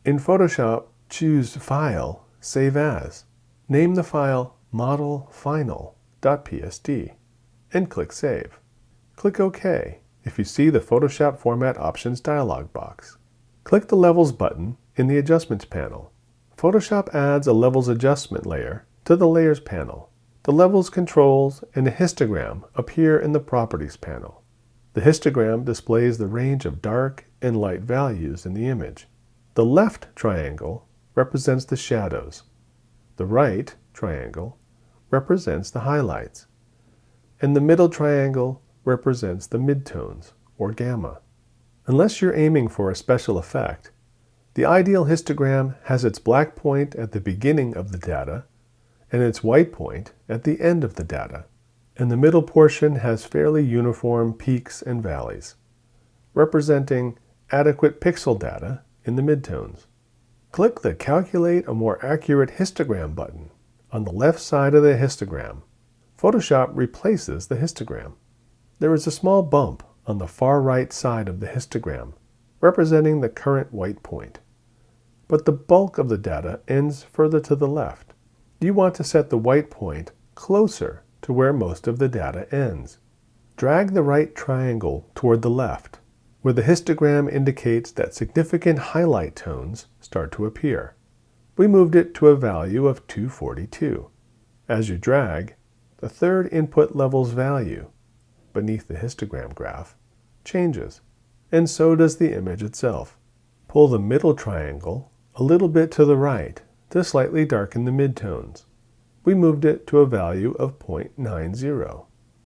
In Photoshop, choose File, Save As. Name the file modelfinal.psd and click Save. Click OK if you see the Photoshop Format Options dialog box. Click the Levels button in the Adjustments panel. Photoshop adds a Levels adjustment layer to the Layers panel. The Levels controls and a histogram appear in the Properties panel. The histogram displays the range of dark and light values in the image. The left triangle represents the shadows. The right triangle represents the highlights. And the middle triangle represents the midtones, or gamma. Unless you're aiming for a special effect, the ideal histogram has its black point at the beginning of the data and its white point at the end of the data. And the middle portion has fairly uniform peaks and valleys, representing adequate pixel data in the midtones. Click the Calculate a More Accurate Histogram button on the left side of the histogram. Photoshop replaces the histogram. There is a small bump on the far right side of the histogram, representing the current white point. But the bulk of the data ends further to the left. You want to set the white point closer to where most of the data ends. Drag the right triangle toward the left, where the histogram indicates that significant highlight tones start to appear. We moved it to a value of 242. As you drag, the third input level's value, beneath the histogram graph, changes, and so does the image itself. Pull the middle triangle a little bit to the right to slightly darken the midtones. We moved it to a value of 0.90.